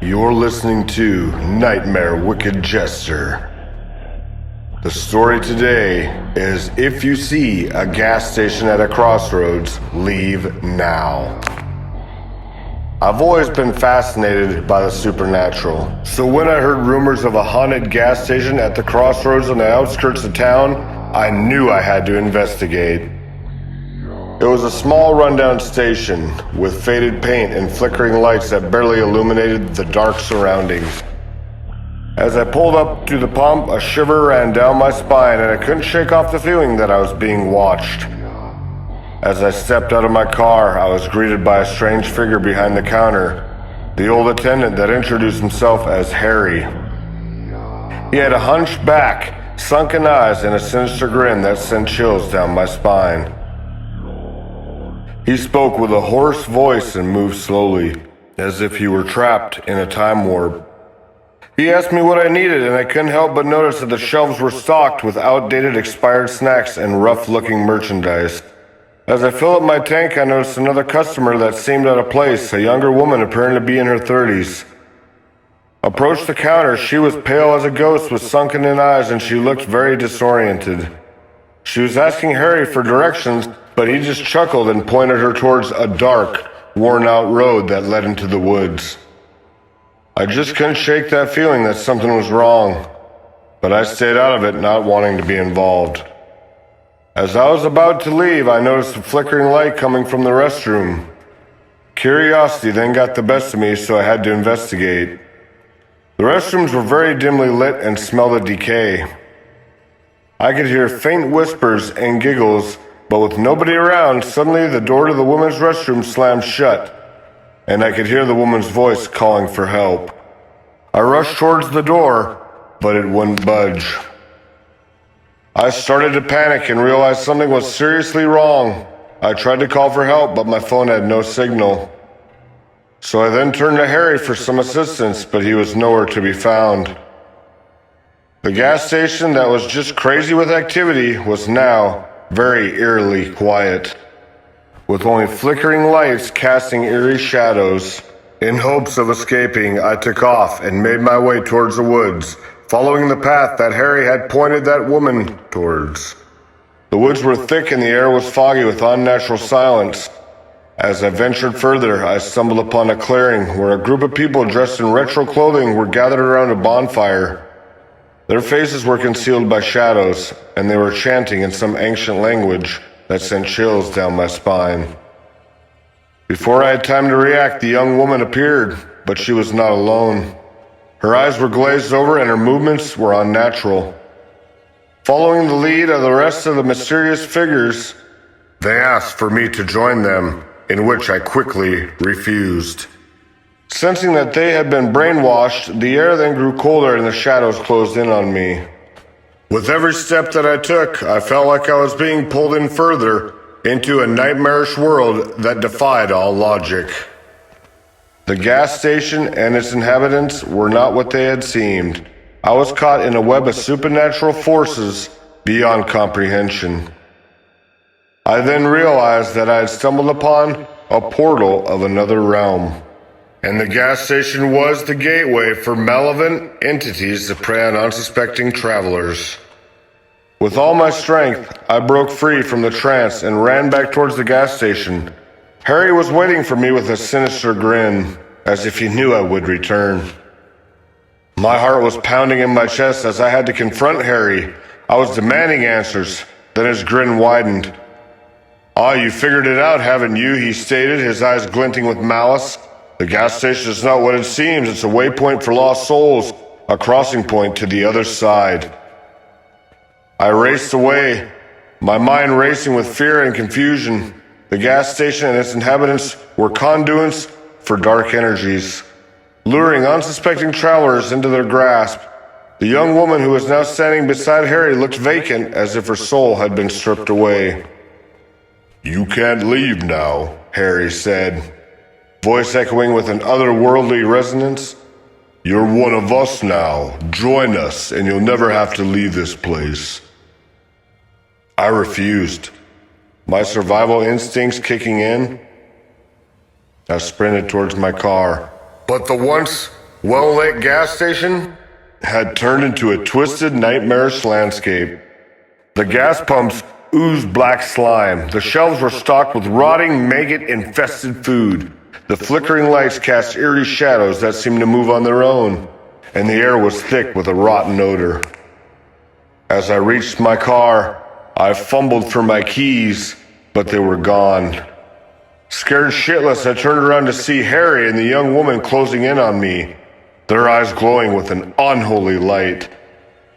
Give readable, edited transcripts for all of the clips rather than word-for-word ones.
You're listening to Nightmare Wicked Jester. The story today is if you see a gas station at a crossroads, leave now. I've always been fascinated by the supernatural, so when I heard rumors of a haunted gas station at the crossroads on the outskirts of town, I knew I had to investigate. It was a small rundown station with faded paint and flickering lights that barely illuminated the dark surroundings. As I pulled up to the pump, a shiver ran down my spine and I couldn't shake off the feeling that I was being watched. As I stepped out of my car, I was greeted by a strange figure behind the counter, the old attendant that introduced himself as Harry. He had a hunched back, sunken eyes, and a sinister grin that sent chills down my spine. He spoke with a hoarse voice and moved slowly, as if he were trapped in a time warp. He asked me what I needed, and I couldn't help but notice that the shelves were stocked with outdated expired snacks and rough-looking merchandise. As I filled up my tank, I noticed another customer that seemed out of place, a younger woman appearing to be in her 30s. Approached the counter, she was pale as a ghost with sunken-in eyes, and she looked very disoriented. She was asking Harry for directions, but he just chuckled and pointed her towards a dark, worn-out road that led into the woods. I just couldn't shake that feeling that something was wrong, but I stayed out of it, not wanting to be involved. As I was about to leave, I noticed a flickering light coming from the restroom. Curiosity then got the best of me, so I had to investigate. The restrooms were very dimly lit and smelled of decay. I could hear faint whispers and giggles, but with nobody around, suddenly the door to the women's restroom slammed shut, and I could hear the woman's voice calling for help. I rushed towards the door, but it wouldn't budge. I started to panic and realized something was seriously wrong. I tried to call for help, but my phone had no signal. So I then turned to Harry for some assistance, but he was nowhere to be found. The gas station that was just crazy with activity was now very eerily quiet, with only flickering lights casting eerie shadows. In hopes of escaping, I took off and made my way towards the woods, following the path that Harry had pointed that woman towards. The woods were thick and the air was foggy with unnatural silence. As I ventured further, I stumbled upon a clearing where a group of people dressed in retro clothing were gathered around a bonfire. Their faces were concealed by shadows, and they were chanting in some ancient language that sent chills down my spine. Before I had time to react, the young woman appeared, but she was not alone. Her eyes were glazed over and her movements were unnatural. Following the lead of the rest of the mysterious figures, they asked for me to join them, in which I quickly refused. Sensing that they had been brainwashed, the air then grew colder and the shadows closed in on me. With every step that I took, I felt like I was being pulled in further into a nightmarish world that defied all logic. The gas station and its inhabitants were not what they had seemed. I was caught in a web of supernatural forces beyond comprehension. I then realized that I had stumbled upon a portal of another realm. And the gas station was the gateway for malevolent entities to prey on unsuspecting travelers. With all my strength, I broke free from the trance and ran back towards the gas station. Harry was waiting for me with a sinister grin, as if he knew I would return. My heart was pounding in my chest as I had to confront Harry. I was demanding answers, then his grin widened. "Ah, you figured it out, haven't you?" he stated, his eyes glinting with malice. "The gas station is not what it seems. It's a waypoint for lost souls, a crossing point to the other side." I raced away, my mind racing with fear and confusion. The gas station and its inhabitants were conduits for dark energies, luring unsuspecting travelers into their grasp. The young woman who was now standing beside Harry looked vacant, as if her soul had been stripped away. "You can't leave now," Harry said, voice echoing with an otherworldly resonance. "You're one of us now. Join us, and you'll never have to leave this place." I refused, my survival instincts kicking in. I sprinted towards my car. But the once well-lit gas station had turned into a twisted, nightmarish landscape. The gas pumps oozed black slime. The shelves were stocked with rotting, maggot-infested food. The flickering lights cast eerie shadows that seemed to move on their own, and the air was thick with a rotten odor. As I reached my car, I fumbled for my keys, but they were gone. Scared shitless, I turned around to see Harry and the young woman closing in on me, their eyes glowing with an unholy light.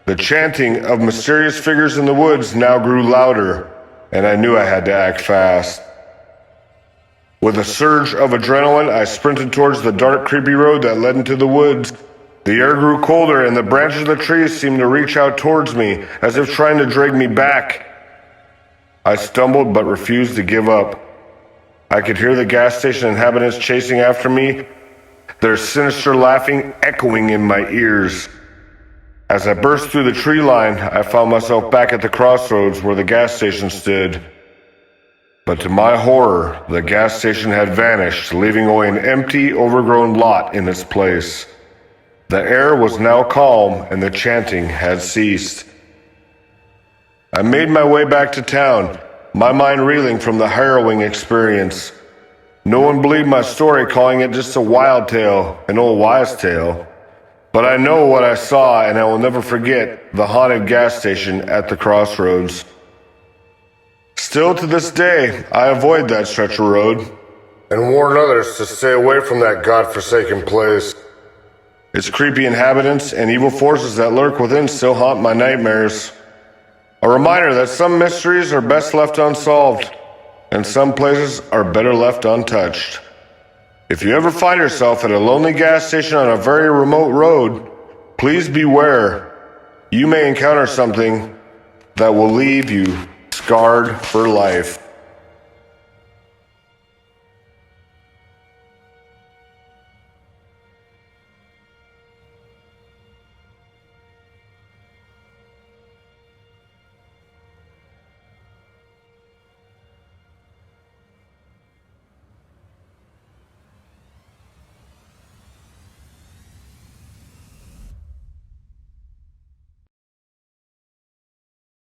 The chanting of mysterious figures in the woods now grew louder, and I knew I had to act fast. With a surge of adrenaline, I sprinted towards the dark, creepy road that led into the woods. The air grew colder, and the branches of the trees seemed to reach out towards me, as if trying to drag me back. I stumbled but refused to give up. I could hear the gas station inhabitants chasing after me, their sinister laughing echoing in my ears. As I burst through the tree line, I found myself back at the crossroads where the gas station stood. But to my horror, the gas station had vanished, leaving only an empty, overgrown lot in its place. The air was now calm, and the chanting had ceased. I made my way back to town, my mind reeling from the harrowing experience. No one believed my story, calling it just a wild tale, an old wives' tale. But I know what I saw, and I will never forget the haunted gas station at the crossroads. Still to this day, I avoid that stretch of road and warn others to stay away from that godforsaken place. Its creepy inhabitants and evil forces that lurk within still haunt my nightmares. A reminder that some mysteries are best left unsolved, and some places are better left untouched. If you ever find yourself at a lonely gas station on a very remote road, please beware. You may encounter something that will leave you scarred for life.